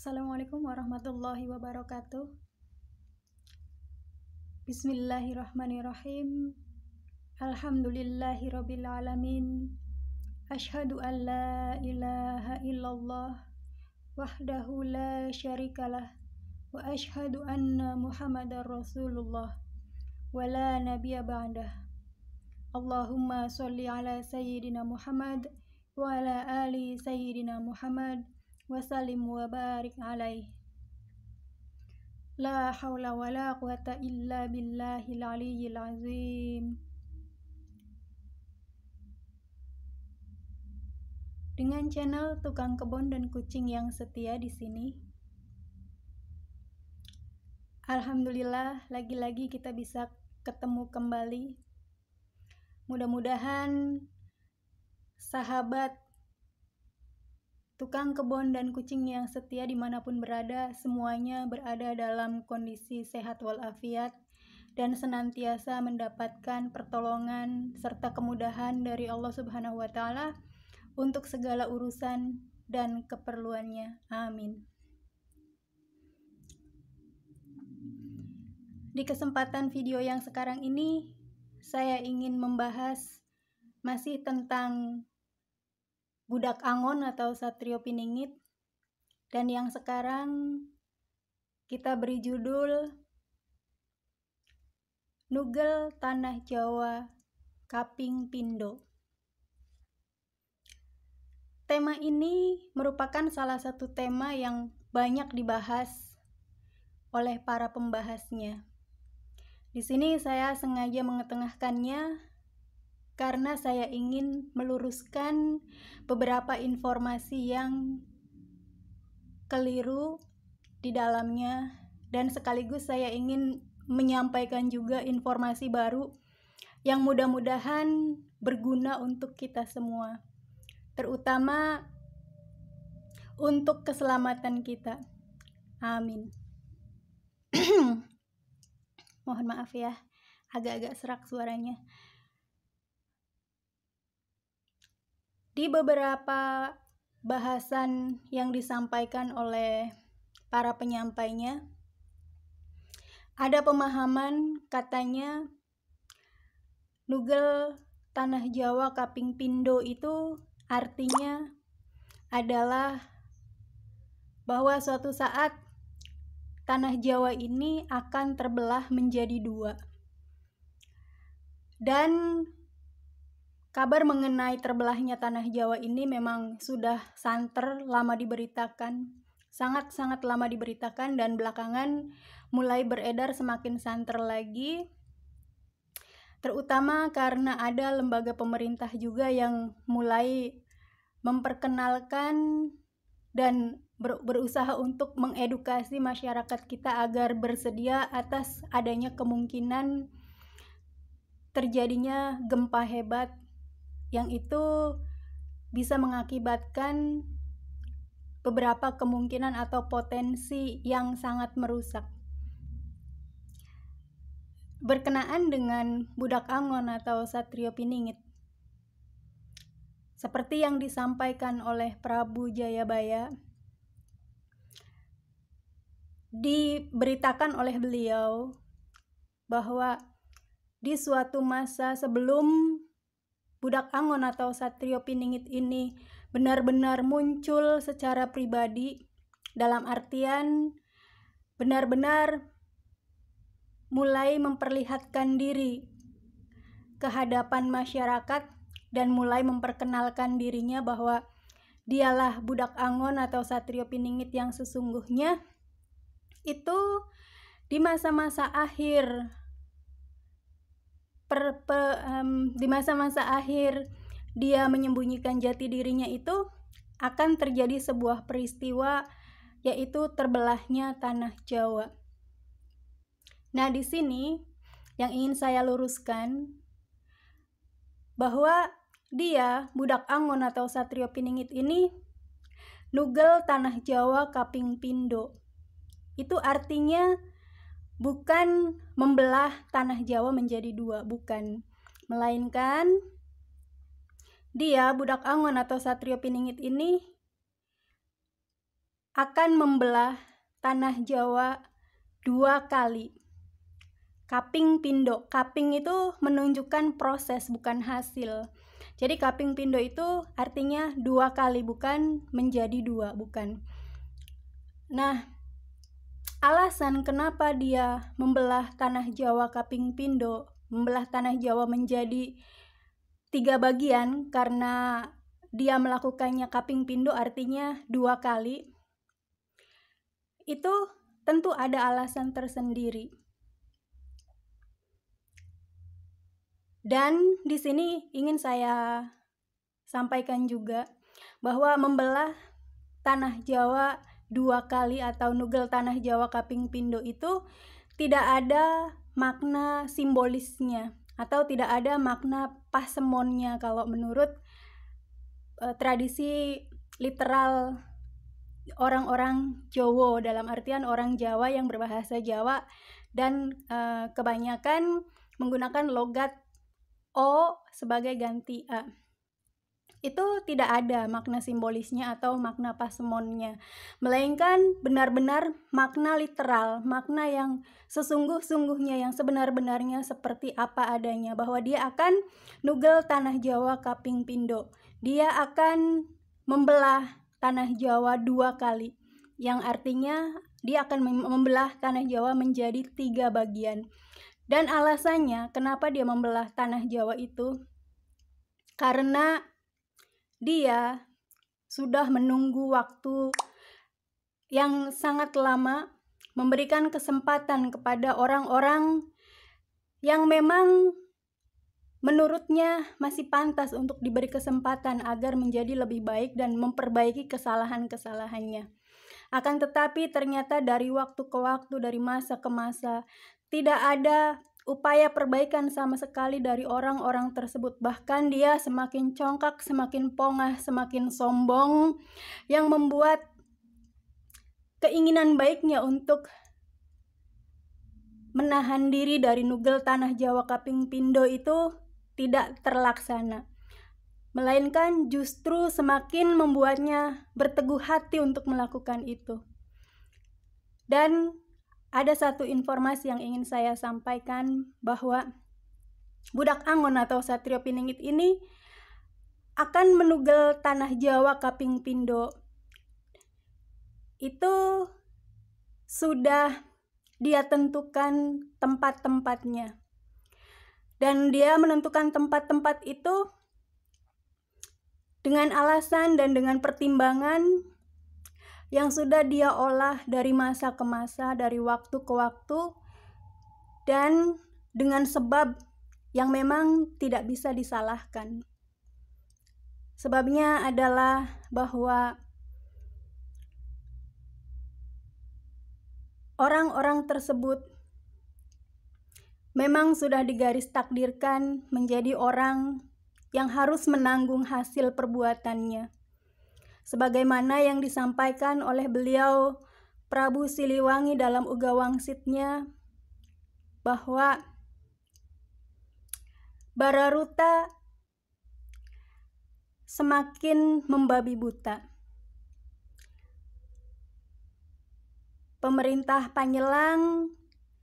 Assalamualaikum warahmatullahi wabarakatuh. Bismillahirrahmanirrahim. Alhamdulillahirabbil alamin. Asyhadu an la ilaha illallah wahdahu la syarikalah wa asyhadu anna Muhammadar Rasulullah wa la nabiyya ba'dah. Allahumma sholli ala sayyidina Muhammad wa ala ali sayyidina Muhammad wasallim wa barik alaih. La hawla wa la quwata illa billahil aliyyil azim. Dengan channel Tukang Kebon dan Kucing yang setia di sini, alhamdulillah lagi-lagi kita bisa ketemu kembali. Mudah-mudahan sahabat Tukang Kebon dan Kucing yang setia dimanapun berada, semuanya berada dalam kondisi sehat walafiat dan senantiasa mendapatkan pertolongan serta kemudahan dari Allah Subhanahu wa Ta'ala untuk segala urusan dan keperluannya. Amin. Di kesempatan video yang sekarang ini, saya ingin membahas masih tentang Budak Angon atau Satrio Piningit, dan yang sekarang kita beri judul Nugel Tanah Jawa Kaping Pindo. Tema ini merupakan salah satu tema yang banyak dibahas oleh para pembahasnya. Di sini saya sengaja mengetengahkannya karena saya ingin meluruskan beberapa informasi yang keliru di dalamnya, dan sekaligus saya ingin menyampaikan juga informasi baru yang mudah-mudahan berguna untuk kita semua, terutama untuk keselamatan kita. Amin. Mohon maaf ya, agak-agak serak suaranya. Di beberapa bahasan yang disampaikan oleh para penyampainya, ada pemahaman katanya Nugel Tanah Jawa Kaping Pindo itu artinya adalah bahwa suatu saat Tanah Jawa ini akan terbelah menjadi dua. Dan kabar mengenai terbelahnya Tanah Jawa ini memang sudah santer lama diberitakan, sangat-sangat lama diberitakan, dan belakangan mulai beredar semakin santer lagi, terutama karena ada lembaga pemerintah juga yang mulai memperkenalkan dan berusaha untuk mengedukasi masyarakat kita agar bersedia atas adanya kemungkinan terjadinya gempa hebat yang itu bisa mengakibatkan beberapa kemungkinan atau potensi yang sangat merusak. Berkenaan dengan Budak Angon atau Satrio Piningit, seperti yang disampaikan oleh Prabu Jayabaya, diberitakan oleh beliau bahwa di suatu masa sebelum Budak Angon atau Satrio Piningit ini benar-benar muncul secara pribadi, dalam artian benar-benar mulai memperlihatkan diri ke hadapan masyarakat dan mulai memperkenalkan dirinya bahwa dialah Budak Angon atau Satrio Piningit yang sesungguhnya, itu di masa-masa akhir di masa-masa akhir dia menyembunyikan jati dirinya itu akan terjadi sebuah peristiwa, yaitu terbelahnya Tanah Jawa. Nah, di sini yang ingin saya luruskan bahwa dia, Budak Angon atau Satrio Piningit ini, Nugel Tanah Jawa Kaping Pindo. Itu artinya bukan membelah Tanah Jawa menjadi dua, bukan. Melainkan dia, Budak Angon atau Satrio Piningit ini akan membelah tanah Jawa 2 kali. Kaping pindo. Kaping itu menunjukkan proses, bukan hasil. Jadi kaping pindo itu artinya 2 kali, bukan menjadi 2, bukan. Nah, alasan kenapa dia membelah tanah Jawa kaping pindo, membelah tanah Jawa menjadi 3 bagian, karena dia melakukannya kaping pindo artinya 2 kali. Itu tentu ada alasan tersendiri. Dan di sini ingin saya sampaikan juga bahwa membelah tanah Jawa 2 kali atau nugel tanah Jawa kaping pindo itu tidak ada makna simbolisnya atau tidak ada makna pasemonnya kalau menurut tradisi literal orang-orang Jawa, dalam artian orang Jawa yang berbahasa Jawa dan kebanyakan menggunakan logat O sebagai ganti A. Itu tidak ada makna simbolisnya atau makna pasemonnya, melainkan benar-benar makna literal, makna yang sesungguh-sungguhnya, yang sebenar-benarnya seperti apa adanya, bahwa dia akan nugel tanah Jawa kaping pindo. Dia akan membelah tanah Jawa 2 kali, yang artinya dia akan membelah tanah Jawa menjadi 3 bagian. Dan alasannya kenapa dia membelah tanah Jawa itu, karena dia sudah menunggu waktu yang sangat lama, memberikan kesempatan kepada orang-orang yang memang menurutnya masih pantas untuk diberi kesempatan agar menjadi lebih baik dan memperbaiki kesalahan-kesalahannya. Akan tetapi ternyata dari waktu ke waktu, dari masa ke masa, tidak ada upaya perbaikan sama sekali dari orang-orang tersebut. Bahkan dia semakin congkak, semakin pongah, semakin sombong, yang membuat keinginan baiknya untuk menahan diri dari nugel tanah Jawa kaping pindo itu tidak terlaksana, melainkan justru semakin membuatnya berteguh hati untuk melakukan itu. Dan ada satu informasi yang ingin saya sampaikan, bahwa budak Angon atau Satrio Piningit ini akan menugel tanah Jawa kaping pindo. Itu sudah dia tentukan tempat-tempatnya. Dan dia menentukan tempat-tempat itu dengan alasan dan dengan pertimbangan yang sudah dia olah dari masa ke masa, dari waktu ke waktu, dan dengan sebab yang memang tidak bisa disalahkan. Sebabnya adalah bahwa orang-orang tersebut memang sudah digaris takdirkan menjadi orang yang harus menanggung hasil perbuatannya. Sebagaimana yang disampaikan oleh beliau Prabu Siliwangi dalam Uga Wangsitnya, bahwa Bararuta semakin membabi buta. Pemerintah Panyelang